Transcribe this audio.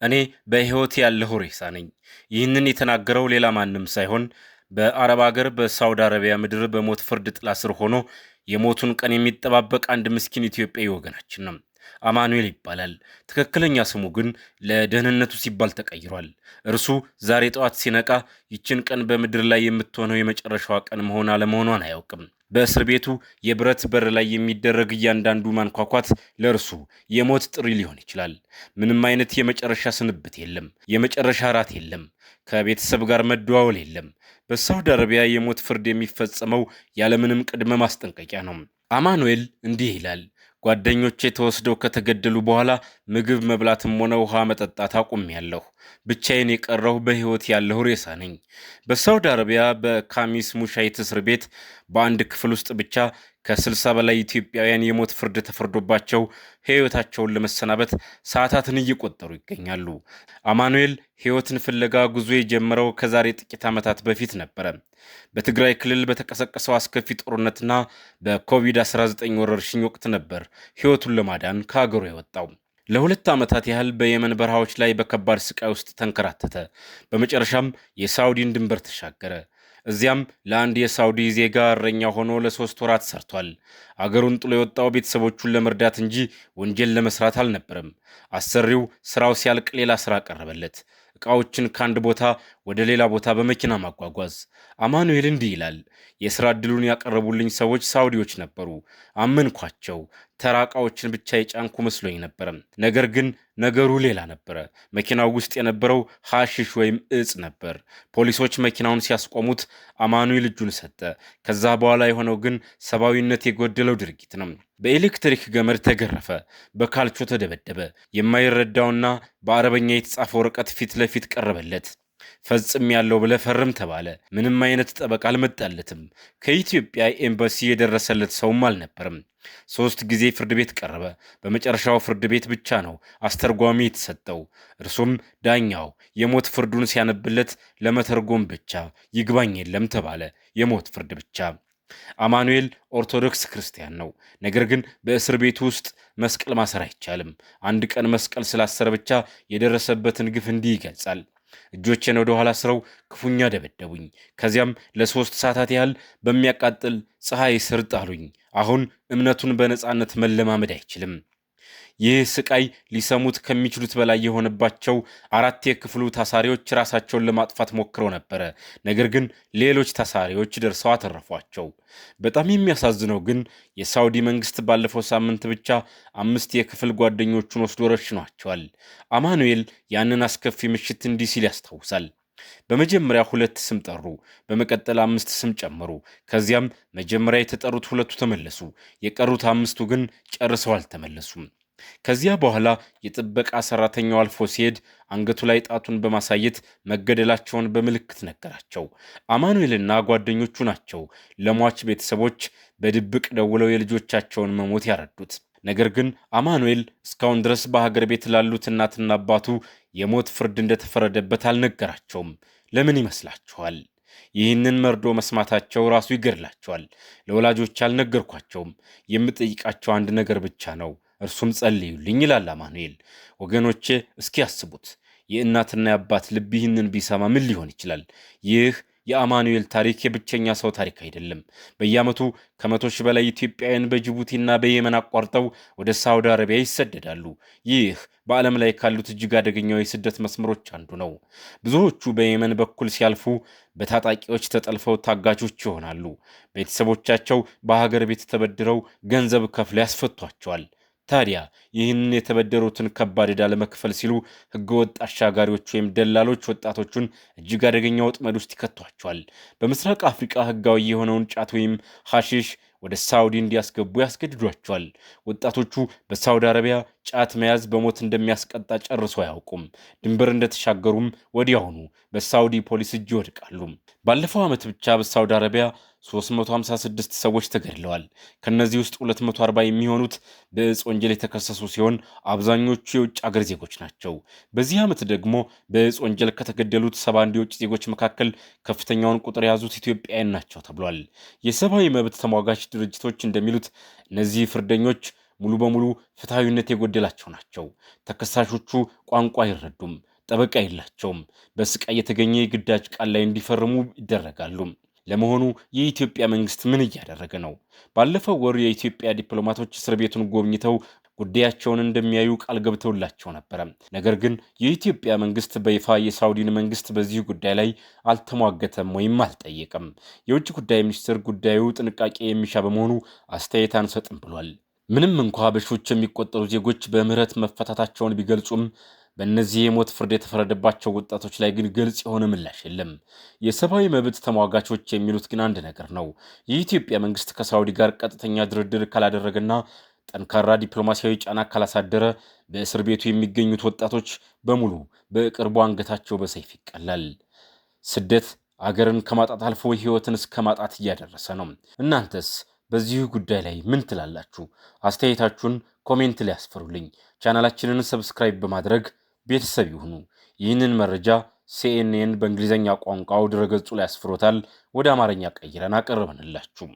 እኔ በህይወት ያለሁ ሬሳ ነኝ። ይህንን የተናገረው ሌላ ማንም ሳይሆን በአረብ ሀገር በሳውዲ አረቢያ ምድር በሞት ፍርድ ጥላ ስር ሆኖ የሞቱን ቀን የሚጠባበቅ አንድ ምስኪን ኢትዮጵያዊ ወገናችን ነው። አማኑኤል ይባላል። ትክክለኛ ስሙ ግን ለደህንነቱ ሲባል ተቀይሯል። እርሱ ዛሬ ጠዋት ሲነቃ ይችን ቀን በምድር ላይ የምትሆነው የመጨረሻዋ ቀን መሆን አለመሆኗን አያውቅም። በእስር ቤቱ የብረት በር ላይ የሚደረግ እያንዳንዱ ማንኳኳት ለእርሱ የሞት ጥሪ ሊሆን ይችላል። ምንም አይነት የመጨረሻ ስንብት የለም። የመጨረሻ እራት የለም። ከቤተሰብ ጋር መደዋወል የለም። በሳውዲ አረቢያ የሞት ፍርድ የሚፈጸመው ያለምንም ቅድመ ማስጠንቀቂያ ነው። አማኑኤል እንዲህ ይላል። ጓደኞቼ ተወስደው ከተገደሉ በኋላ ምግብ መብላትም ሆነ ውሃ መጠጣት አቁሜያለሁ። ብቻዬን የቀረሁ በሕይወት ያለሁ ሬሳ ነኝ። በሳውዲ አረቢያ በካሚስ ሙሻይት እስር ቤት በአንድ ክፍል ውስጥ ብቻ ከ60 በላይ ኢትዮጵያውያን የሞት ፍርድ ተፈርዶባቸው ሕይወታቸውን ለመሰናበት ሰዓታትን እየቆጠሩ ይገኛሉ። አማኑኤል ሕይወትን ፍለጋ ጉዞ የጀመረው ከዛሬ ጥቂት ዓመታት በፊት ነበረ። በትግራይ ክልል በተቀሰቀሰው አስከፊ ጦርነትና በኮቪድ-19 ወረርሽኝ ወቅት ነበር ሕይወቱን ለማዳን ከሀገሩ የወጣው። ለሁለት ዓመታት ያህል በየመን በረሃዎች ላይ በከባድ ስቃይ ውስጥ ተንከራተተ። በመጨረሻም የሳውዲን ድንበር ተሻገረ። እዚያም ለአንድ የሳውዲ ዜጋ እረኛ ሆኖ ለ3 ወራት ሰርቷል። አገሩን ጥሎ የወጣው ቤተሰቦቹን ለመርዳት እንጂ ወንጀል ለመስራት አልነበረም። አሰሪው ስራው ሲያልቅ ሌላ ስራ ቀረበለት። ዕቃዎችን ከአንድ ቦታ ወደ ሌላ ቦታ በመኪና ማጓጓዝ። አማኑኤል እንዲህ ይላል። የሥራ ዕድሉን ያቀረቡልኝ ሰዎች ሳውዲዎች ነበሩ። አመንኳቸው። ተራ ዕቃዎችን ብቻ የጫንኩ መስሎኝ ነበረ። ነገር ግን ነገሩ ሌላ ነበረ። መኪናው ውስጥ የነበረው ሐሺሽ ወይም እጽ ነበር። ፖሊሶች መኪናውን ሲያስቆሙት አማኑኤል እጁን ሰጠ። ከዛ በኋላ የሆነው ግን ሰብአዊነት የጎደለው ድርጊት ነው። በኤሌክትሪክ ገመድ ተገረፈ። በካልቾ ተደበደበ። የማይረዳውና በአረበኛ የተጻፈ ወረቀት ፊት ለፊት ቀረበለት። ፈጽም ያለው ብለህ ፈርም ተባለ። ምንም አይነት ጠበቃ አልመጣለትም። ከኢትዮጵያ ኤምባሲ የደረሰለት ሰውም አልነበርም። 3 ጊዜ ፍርድ ቤት ቀረበ። በመጨረሻው ፍርድ ቤት ብቻ ነው አስተርጓሚ የተሰጠው። እርሱም ዳኛው የሞት ፍርዱን ሲያነብለት ለመተርጎም ብቻ ይግባኝ የለም ተባለ። የሞት ፍርድ ብቻ። አማኑኤል ኦርቶዶክስ ክርስቲያን ነው። ነገር ግን በእስር ቤቱ ውስጥ መስቀል ማሰር አይቻልም። አንድ ቀን መስቀል ስላሰረ ብቻ የደረሰበትን ግፍ እንዲህ ይገልጻል። እጆቼን ወደ ኋላ ስረው ክፉኛ ደበደቡኝ። ከዚያም ለ3 ሰዓታት ያህል በሚያቃጥል ፀሐይ ስር ጣሉኝ። አሁን እምነቱን በነፃነት መለማመድ አይችልም። ይህ ስቃይ ሊሰሙት ከሚችሉት በላይ የሆነባቸው 4 የክፍሉ ታሳሪዎች ራሳቸውን ለማጥፋት ሞክረው ነበረ። ነገር ግን ሌሎች ታሳሪዎች ደርሰው አተረፏቸው። በጣም የሚያሳዝነው ግን የሳውዲ መንግስት ባለፈው ሳምንት ብቻ 5 የክፍል ጓደኞቹን ወስዶ ረሽኗቸዋል። አማኑኤል ያንን አስከፊ ምሽት እንዲህ ሲል ያስታውሳል። በመጀመሪያ 2 ስም ጠሩ። በመቀጠል 5 ስም ጨመሩ። ከዚያም መጀመሪያ የተጠሩት 2 ተመለሱ። የቀሩት 5ቱ ግን ጨርሰው አልተመለሱም። ከዚያ በኋላ የጥበቃ ሰራተኛው አልፎ ሲሄድ አንገቱ ላይ ጣቱን በማሳየት መገደላቸውን በምልክት ነገራቸው። አማኑኤልና ጓደኞቹ ናቸው ለሟች ቤተሰቦች በድብቅ ደውለው የልጆቻቸውን መሞት ያረዱት። ነገር ግን አማኑኤል እስካሁን ድረስ በሀገር ቤት ላሉት እናትና አባቱ የሞት ፍርድ እንደተፈረደበት አልነገራቸውም። ለምን ይመስላችኋል? ይህንን መርዶ መስማታቸው ራሱ ይገድላቸዋል። ለወላጆች አልነገርኳቸውም። የምጠይቃቸው አንድ ነገር ብቻ ነው። እርሱም ጸልዩልኝ ይላል አማኑኤል። ወገኖቼ እስኪ ያስቡት። የእናትና የአባት ልብ ይህንን ቢሰማ ምን ሊሆን ይችላል? ይህ የአማኑኤል ታሪክ የብቸኛ ሰው ታሪክ አይደለም። በየዓመቱ ከ100 ሺህ በላይ ኢትዮጵያውያን በጅቡቲና በየመን አቋርጠው ወደ ሳውዲ አረቢያ ይሰደዳሉ። ይህ በዓለም ላይ ካሉት እጅግ አደገኛው የስደት መስመሮች አንዱ ነው። ብዙዎቹ በየመን በኩል ሲያልፉ በታጣቂዎች ተጠልፈው ታጋቾች ይሆናሉ። ቤተሰቦቻቸው በሀገር ቤት ተበድረው ገንዘብ ከፍለው ያስፈቷቸዋል። ታዲያ ይህንን የተበደሩትን ከባድ ዕዳ ለመክፈል ሲሉ ህገወጥ አሻጋሪዎች ወይም ደላሎች ወጣቶቹን እጅግ አደገኛ ወጥመድ ውስጥ ይከቷቸዋል። በምስራቅ አፍሪካ ህጋዊ የሆነውን ጫት ወይም ሐሺሽ ወደ ሳውዲ እንዲያስገቡ ያስገድዷቸዋል። ወጣቶቹ በሳውዲ አረቢያ ጫት መያዝ በሞት እንደሚያስቀጣ ጨርሶ አያውቁም። ድንበር እንደተሻገሩም ወዲያውኑ በሳውዲ ፖሊስ እጅ ይወድቃሉ። ባለፈው ዓመት ብቻ በሳውዲ አረቢያ 356 ሰዎች ተገድለዋል። ከነዚህ ውስጥ 240 የሚሆኑት በእጽ ወንጀል የተከሰሱ ሲሆን አብዛኞቹ የውጭ አገር ዜጎች ናቸው። በዚህ ዓመት ደግሞ በእጽ ወንጀል ከተገደሉት 71 የውጭ ዜጎች መካከል ከፍተኛውን ቁጥር የያዙት ኢትዮጵያውያን ናቸው ተብሏል። የሰብአዊ መብት ተሟጋች ድርጅቶች እንደሚሉት እነዚህ ፍርደኞች ሙሉ በሙሉ ፍትሐዊነት የጎደላቸው ናቸው። ተከሳሾቹ ቋንቋ አይረዱም፣ ጠበቃ የላቸውም። በስቃይ የተገኘ የግዳጅ ቃል ላይ እንዲፈርሙ ይደረጋሉ። ለመሆኑ የኢትዮጵያ መንግስት ምን እያደረገ ነው? ባለፈው ወር የኢትዮጵያ ዲፕሎማቶች እስር ቤቱን ጎብኝተው ጉዳያቸውን እንደሚያዩ ቃል ገብተውላቸው ነበረ። ነገር ግን የኢትዮጵያ መንግስት በይፋ የሳውዲን መንግስት በዚህ ጉዳይ ላይ አልተሟገተም ወይም አልጠየቀም። የውጭ ጉዳይ ሚኒስትር ጉዳዩ ጥንቃቄ የሚሻ በመሆኑ አስተያየት አንሰጥም ብሏል። ምንም እንኳ በሺዎች የሚቆጠሩ ዜጎች በምህረት መፈታታቸውን ቢገልጹም በእነዚህ የሞት ፍርድ የተፈረደባቸው ወጣቶች ላይ ግን ግልጽ የሆነ ምላሽ የለም። የሰብአዊ መብት ተሟጋቾች የሚሉት ግን አንድ ነገር ነው። የኢትዮጵያ መንግስት ከሳውዲ ጋር ቀጥተኛ ድርድር ካላደረገና ጠንካራ ዲፕሎማሲያዊ ጫና ካላሳደረ በእስር ቤቱ የሚገኙት ወጣቶች በሙሉ በቅርቡ አንገታቸው በሰይፍ ይቀላል። ስደት አገርን ከማጣት አልፎ ህይወትን እስከ ማጣት እያደረሰ ነው። እናንተስ በዚህ ጉዳይ ላይ ምን ትላላችሁ? አስተያየታችሁን ኮሜንት ላይ አስፍሩልኝ። ቻናላችንን ሰብስክራይብ በማድረግ ቤተሰብ ይሁኑ። ይህንን መረጃ ሲኤንኤን በእንግሊዝኛ ቋንቋው ድረገጹ ላይ አስፍሮታል። ወደ አማርኛ ቀይረን አቀረብንላችሁ።